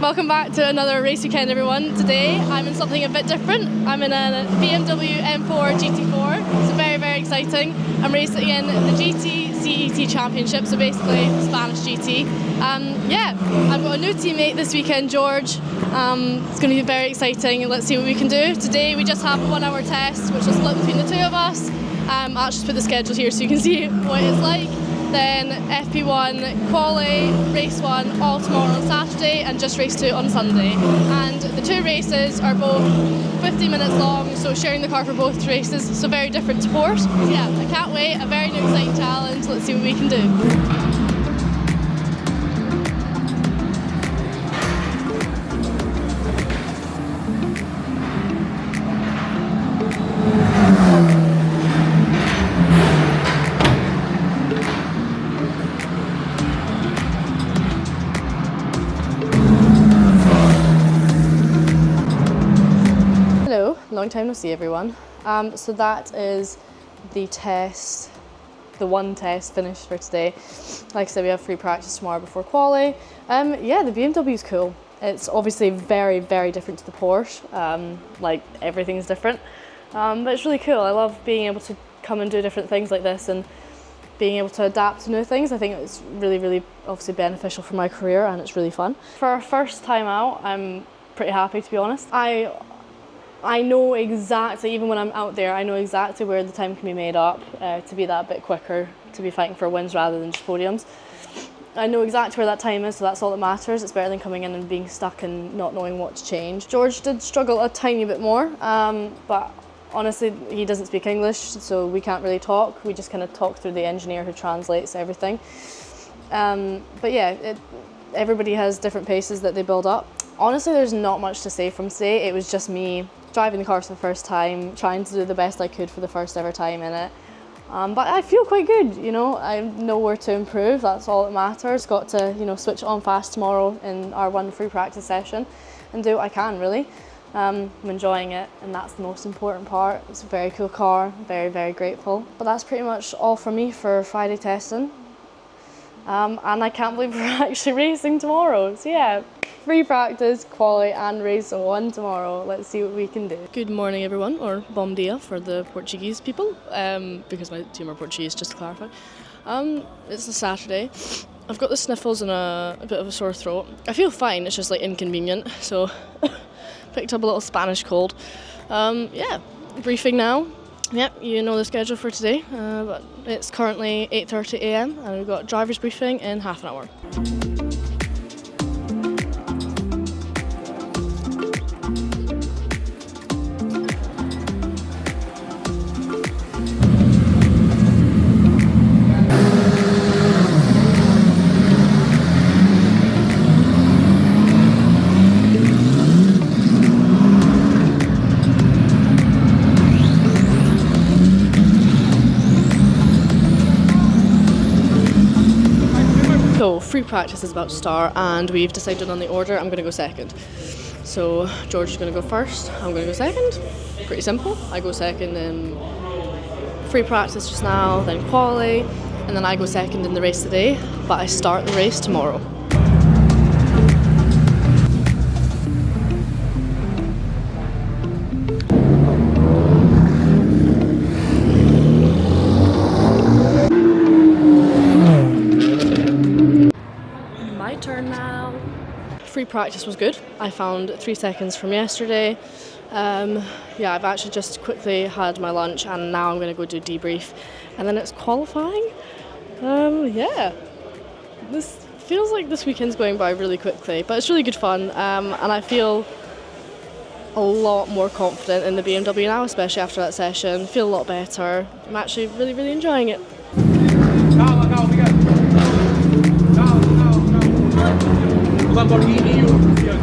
Welcome back to another race weekend, everyone. Today I'm in something a bit different. I'm in a BMW M4 GT4. It's very, very exciting. I'm racing in the GT-CET Championship, so basically Spanish GT. Yeah, I've got a new teammate this weekend, George. It's going to be very exciting. Let's see what we can do. Today we just have a 1 hour test, which is split between the two of us. I'll just put the schedule here so you can see what it's like. Then FP1, quali, race 1 all tomorrow on Saturday, and just race 2 on Sunday. And the two races are both 15 minutes long, so sharing the car for both races, so very different sport. So yeah, I can't wait, a very new exciting challenge. Let's see what we can do. Long time no see, everyone. So that is the test, the one test finished for today. Like I said, we have free practice tomorrow before quali. Yeah, the BMW is cool. It's obviously very, very different to the Porsche. Like everything's different, but it's really cool. I love being able to come and do different things like this and being able to adapt to new things. I think it's really, really obviously beneficial for my career, and it's really fun. For our first time out, I'm pretty happy, to be honest. I know exactly, even when I'm out there, I know exactly where the time can be made up to be that bit quicker, to be fighting for wins rather than just podiums. I know exactly where that time is, so that's all that matters. It's better than coming in and being stuck and not knowing what to change. George did struggle a tiny bit more, but honestly, he doesn't speak English, so we can't really talk. We just kind of talk through the engineer who translates everything. But yeah, everybody has different paces that they build up. Honestly, there's not much to say from today. It was just me driving the car for the first time, trying to do the best I could for the first ever time in it. But I feel quite good, you know. I know where to improve, that's all that matters. Got to, you know, switch on fast tomorrow in our one free practice session and do what I can, really. I'm enjoying it, and that's the most important part. It's a very cool car, very, very grateful. But that's pretty much all from me for Friday testing. And I can't believe we're actually racing tomorrow. So yeah, free practice, quali and race 1 tomorrow. Let's see what we can do. Good morning, everyone, or bom dia for the Portuguese people, because my team are Portuguese, just to clarify. It's a Saturday. I've got the sniffles and a bit of a sore throat. I feel fine, it's just like inconvenient, so picked up a little Spanish cold. Yeah, briefing now. Yep, you know the schedule for today, but it's currently 8:30 AM and we've got driver's briefing in half an hour. So free practice is about to start and we've decided on the order. I'm going to go second. So George is going to go first, I'm going to go second. Pretty simple. I go second in free practice just now, then quali, and then I go second in the race today, but I start the race tomorrow. Turn now. Free practice was good. I found 3 seconds from yesterday. Yeah, I've actually just quickly had my lunch and now I'm going to go do debrief and then it's qualifying. Yeah, this feels like this weekend's going by really quickly, but it's really good fun, and I feel a lot more confident in the BMW now, especially after that session. I feel a lot better. I'm actually really, really enjoying it. Lamborghini ou Fiat?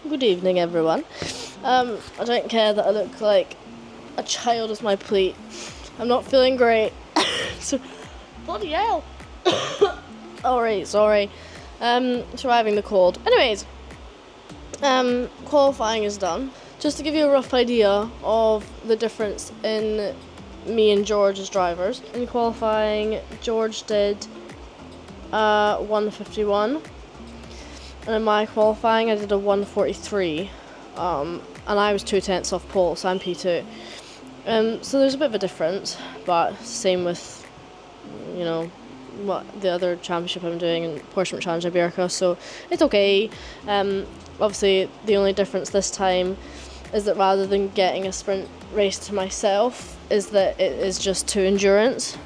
Good evening, everyone. I don't care that I look like a child as my plate. I'm not feeling great. So, bloody hell. Alright, sorry. Surviving the cold. Anyways, qualifying is done. Just to give you a rough idea of the difference in me and George as drivers. In qualifying, George did 1:51, and in my qualifying I did a 1:43, and I was 2/10 off pole, so I'm P2. So there's a bit of a difference, but same with, you know, what the other championship I'm doing in Porsche Challenge Iberica, so it's okay. Obviously the only difference this time is that rather than getting a sprint race to myself, is that it is just 2 endurance,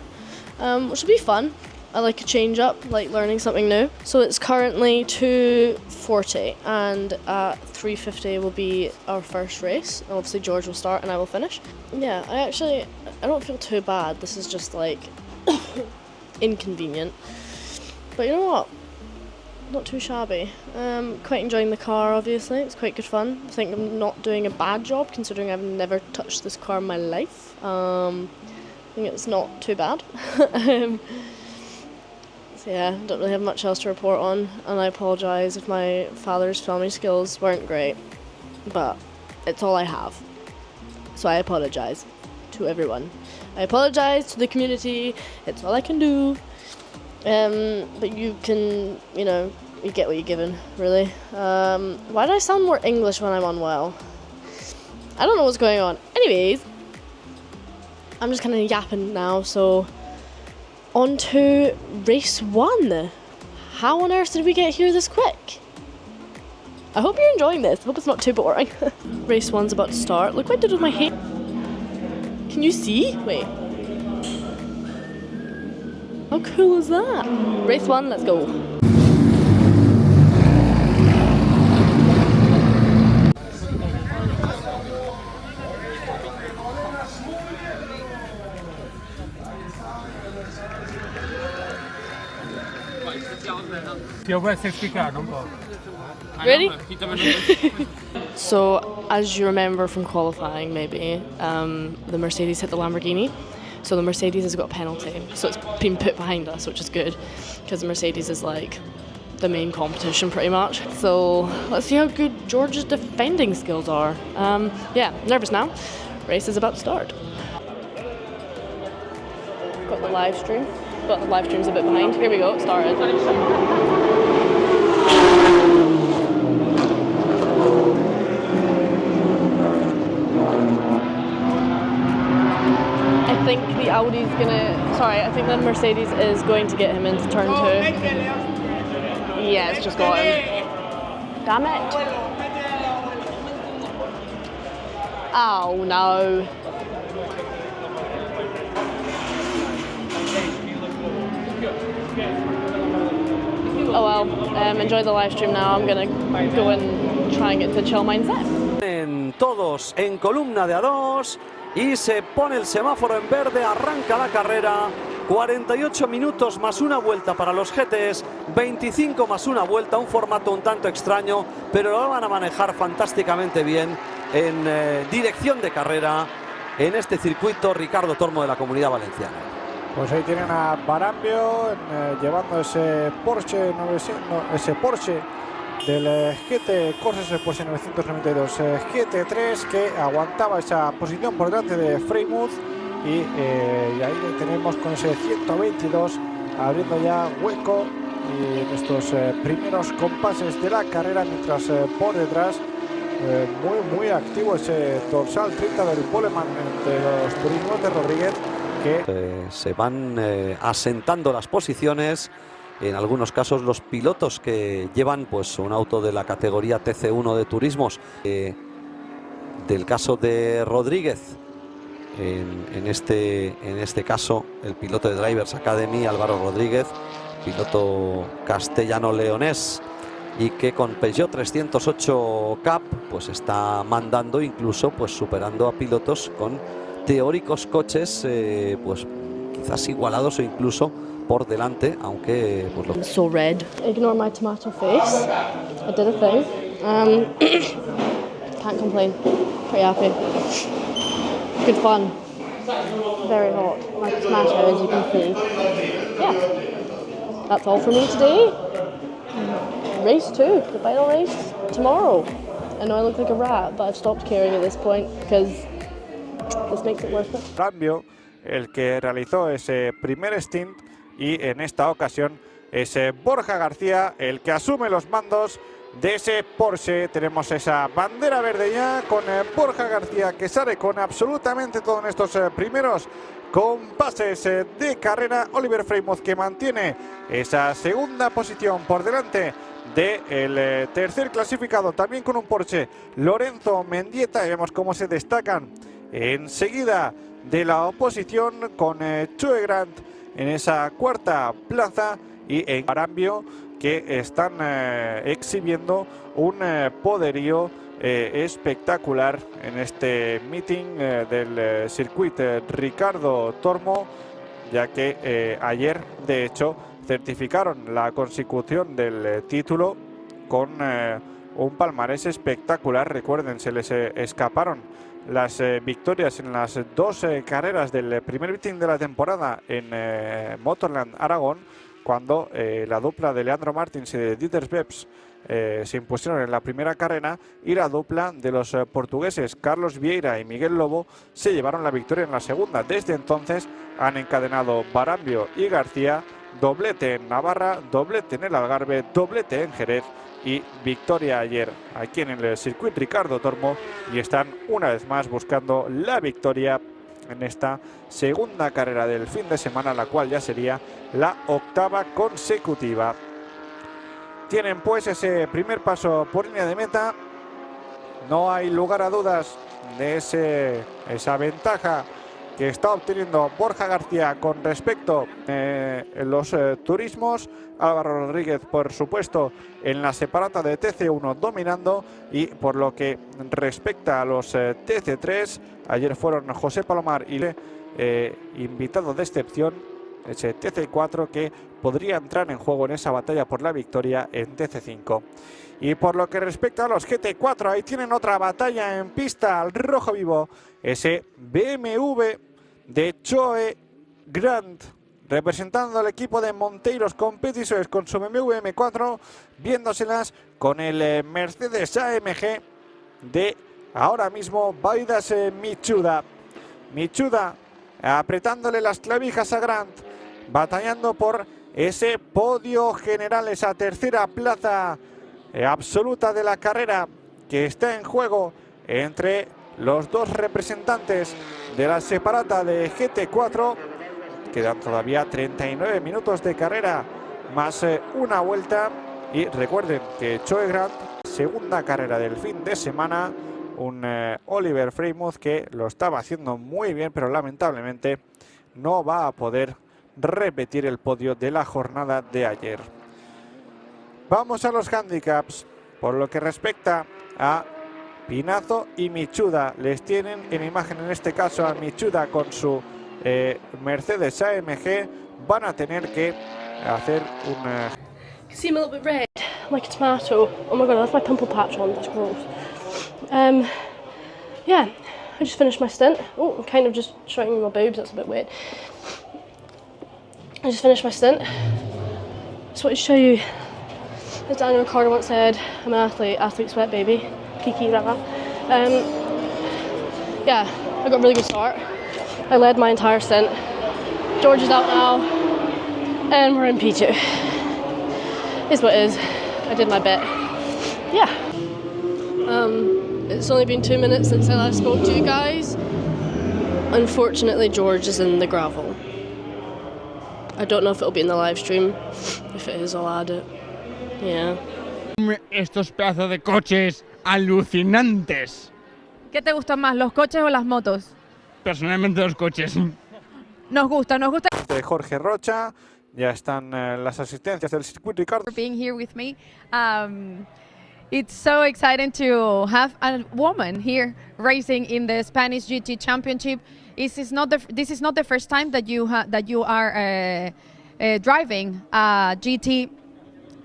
which will be fun. I like a change up, like learning something new. So it's currently 2:40, and at 3:50 will be our first race. Obviously George will start and I will finish. Yeah, I don't feel too bad. This is just like inconvenient. But you know what? Not too shabby. Quite enjoying the car, obviously. It's quite good fun. I think I'm not doing a bad job considering I've never touched this car in my life. I think it's not too bad. So yeah, don't really have much else to report on, and I apologise if my father's filming skills weren't great, but it's all I have. So I apologise to everyone. I apologise to the community. It's all I can do. But you can, you know, you get what you're given, really. Why do I sound more English when I'm unwell? I don't know what's going on. Anyways, I'm just kind of yapping now, so on to race 1. How on earth did we get here this quick? I hope you're enjoying this. I hope it's not too boring. Race 1's about to start. Look what I did with my hair. Can you see? Wait. How cool is that? Race 1, let's go. Ready? So, as you remember from qualifying, maybe, the Mercedes hit the Lamborghini. So the Mercedes has got a penalty. So it's been put behind us, which is good, because the Mercedes is like the main competition pretty much. So let's see how good George's defending skills are. Yeah, nervous now. Race is about to start. Got the live stream. But the live stream's a bit behind. Here we go, it started. I think the Audi's I think the Mercedes is going to get him into turn 2. Yeah, it's just got him. Damn it. Oh no. Oh well, enjoy the live stream now. I'm gonna go and try and get to chill mindset. Todos en columna de A2 y se pone el semáforo en verde, arranca la carrera. 48 minutos más una vuelta para los GTs, 25 más una vuelta, un formato un tanto extraño, pero lo van a manejar fantásticamente bien en dirección de carrera en este circuito. Ricardo Tormo de la Comunidad Valenciana. Pues ahí tienen a Barambio llevando ese Porsche del GT Corsa, ese Porsche 992 GT3 que aguantaba esa posición por delante de Freimuth, y ahí le tenemos con ese 122 abriendo ya hueco y en estos primeros compases de la carrera, mientras por detrás muy activo ese dorsal 30 del Poleman de los turismos de Rodríguez, que se van asentando las posiciones. En algunos casos los pilotos que llevan pues un auto de la categoría TC1 de turismos, del caso de Rodríguez, en este caso el piloto de Drivers Academy, Álvaro Rodríguez, piloto castellano-leonés, y que con Peugeot 308 Cup pues está mandando, incluso pues superando a pilotos con teóricos coches pues quizás igualados o incluso por delante, aunque pues lo... So red. Ignore my tomato face. I did a thing. Can't complain. Pretty happy. Good fun. Very hot, like tomato, as you can see. Yeah, that's all for me today. Race 2, the final race, tomorrow. I know I look like a rat, but I've stopped caring at this point because this makes it worth it. Cambio, el que realizó ese primer stint, y en esta ocasión es Borja García el que asume los mandos de ese Porsche. Tenemos esa bandera verde ya con Borja García, que sale con absolutamente todo en estos primeros compases de carrera. Oliver Freymuth, que mantiene esa segunda posición por delante del tercer clasificado, también con un Porsche, Lorenzo Mendieta, y vemos cómo se destacan enseguida de la oposición con Choe Grant en esa cuarta plaza, y en Arambio, que están exhibiendo un poderío espectacular en este meeting del circuito Ricardo Tormo, ya que ayer de hecho certificaron la consecución del título con un palmarés espectacular. Recuerden, se les escaparon las victorias en las dos carreras del primer meeting de la temporada en Motorland Aragón, cuando la dupla de Leandro Martins y de Dieter Sveps se impusieron en la primera carrera, y la dupla de los portugueses Carlos Vieira y Miguel Lobo se llevaron la victoria en la segunda. Desde entonces han encadenado Barambio y García, doblete en Navarra, doblete en el Algarve, doblete en Jerez y victoria ayer aquí en el circuito Ricardo Tormo, y están una vez más buscando la victoria en esta segunda carrera del fin de semana, la cual ya sería la octava consecutiva. Tienen pues ese primer paso por línea de meta. No hay lugar a dudas de esa ventaja que está obteniendo Borja García con respecto a los turismos. Álvaro Rodríguez, por supuesto, en la separata de TC1 dominando, y por lo que respecta a los TC3, ayer fueron José Palomar y invitado de excepción, ese TC4, que podría entrar en juego en esa batalla por la victoria en TC5. Y por lo que respecta a los GT4, ahí tienen otra batalla en pista al rojo vivo, ese BMW de Choe Grant, representando al equipo de Monteiros Competitors con su BMW M4, viéndoselas con el Mercedes AMG de ahora mismo Baidas Michuda. Michuda apretándole las clavijas a Grant, batallando por ese podio general, esa tercera plaza absoluta de la carrera que está en juego entre los dos representantes de la separata de GT4. Quedan todavía 39 minutos de carrera más una vuelta, y recuerden que Choe Grant, segunda carrera del fin de semana, un Oliver Freymuth que lo estaba haciendo muy bien, pero lamentablemente no va a poder repetir el podio de la jornada de ayer. Vamos a los handicaps. Por lo que respecta a Pinazo y Michuda, les tienen en imagen en este caso a Michuda con su Mercedes AMG. Van a tener que hacer un... You see, I'm a little bit red, like a tomato. Oh my god, I left my pimple patch on, that's gross. Yeah, I just finished my stint. Oh, I'm kind of just showing you my boobs, that's a bit weird. I just finished my stint. Just wanted to show you, as Daniel Ricciardo once said, I'm an athlete, athlete sweat baby. Kiki, rah. Yeah, I got a really good start. I led my entire stint. George is out now, and we're in P2. Is what it is. I did my bit. Yeah. It's only been 2 minutes since I last spoke to you guys. Unfortunately, George is in the gravel. I don't know if it'll be in the live stream. If it is, I'll add it. Yeah. Estos pedazos de coches alucinantes. ¿Qué te gustan más, los coches o las motos? Personalmente los coches. Nos gusta. De Jorge Rocha, ya están las asistencias del circuito Ricardo. For being here with me. It's so exciting to have a woman here racing in the Spanish GT Championship. This is not the first time that you are driving a GT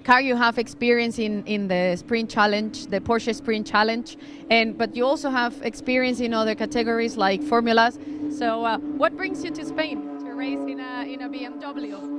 car, you have experience in the sprint challenge, the Porsche sprint challenge, but you also have experience in other categories like formulas. So what brings you to Spain to race in a BMW?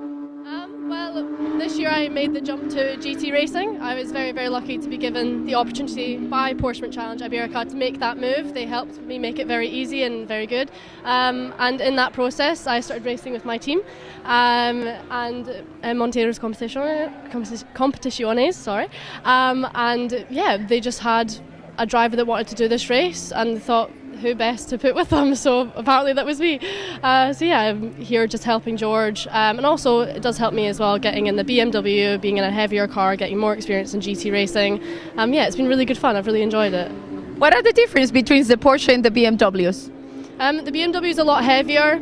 Well, this year I made the jump to GT racing. I was very, very lucky to be given the opportunity by Porsche Sprint Challenge Iberica to make that move. They helped me make it very easy and very good. And in that process, I started racing with my team and Montero's Competiciones, sorry. And yeah, they just had a driver that wanted to do this race and thought, who best to put with them, so apparently that was me. So yeah, I'm here just helping George, and also it does help me as well getting in the BMW, being in a heavier car, getting more experience in GT racing. Yeah, it's been really good fun. I've really enjoyed it. What are the differences between the Porsche and the BMWs? The BMW is a lot heavier.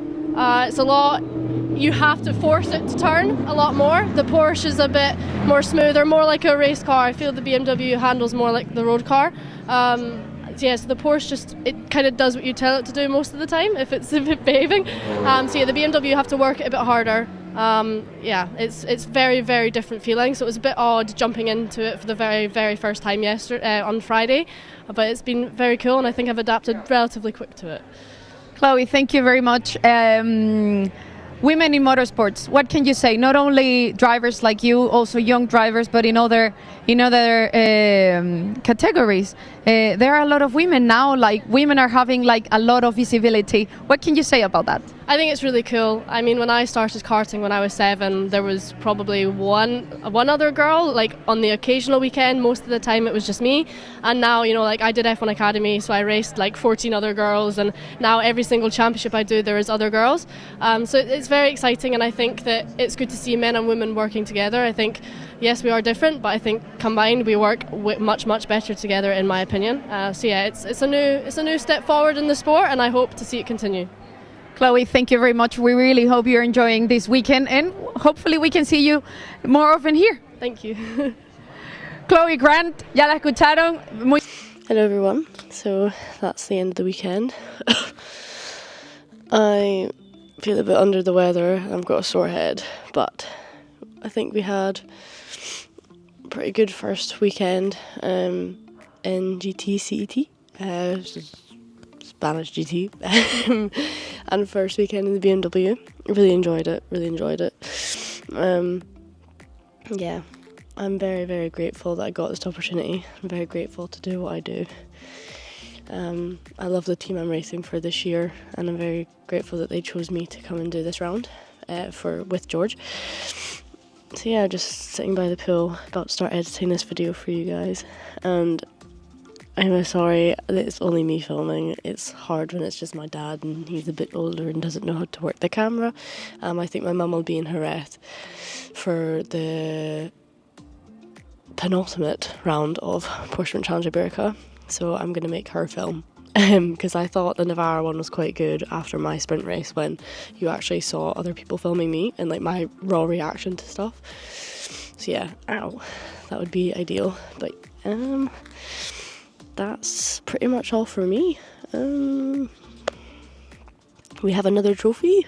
It's a lot, you have to force it to turn a lot more. The Porsche is a bit more smoother, more like a race car. I feel the BMW handles more like the road car. Yeah, so the Porsche it kind of does what you tell it to do most of the time if it's behaving. So yeah, the BMW you have to work it a bit harder. Yeah, it's very, very different feeling. So it was a bit odd jumping into it for the very, very first time on Friday, but it's been very cool, and I think I've adapted relatively quick to it. Chloe, thank you very much. Women in motorsports, what can you say? Not only drivers like you, also young drivers, but in other categories. There are a lot of women now, like women are having like a lot of visibility. What can you say about that? I think it's really cool. I mean, when I started karting when I was 7, there was probably one other girl, like on the occasional weekend. Most of the time it was just me. And now, you know, like I did F1 Academy, so I raced like 14 other girls, and now every single championship I do, there is other girls. So it's very exciting, and I think that it's good to see men and women working together. I think, yes, we are different, but I think combined we work much, much better together, in my opinion. So yeah, it's a new step forward in the sport, and I hope to see it continue. Chloe, thank you very much. We really hope you're enjoying this weekend, and hopefully we can see you more often here. Thank you. Chloe Grant, ya la escucharon. Hello everyone, so that's the end of the weekend. I feel a bit under the weather, I've got a sore head, but I think we had a pretty good first weekend in GT-CET, Spanish GT, and first weekend in the BMW. Really enjoyed it. Yeah, I'm very, very grateful that I got this opportunity. I'm very grateful to do what I do. I love the team I'm racing for this year, and I'm very grateful that they chose me to come and do this round with George. So yeah, just sitting by the pool, about to start editing this video for you guys, and I'm sorry that it's only me filming. It's hard when it's just my dad and he's a bit older and doesn't know how to work the camera. I think my mum will be in Jerez for the penultimate round of Porsche Sprint Challenge Iberica, so I'm going to make her film. Because I thought the Navarra one was quite good after my sprint race, when you actually saw other people filming me and like my raw reaction to stuff. So yeah, that would be ideal. But that's pretty much all for me. We have another trophy.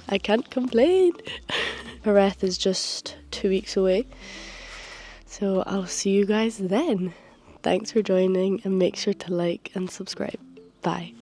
I can't complain. Jerez is just 2 weeks away, so I'll see you guys then. Thanks for joining, and make sure to like and subscribe. Bye.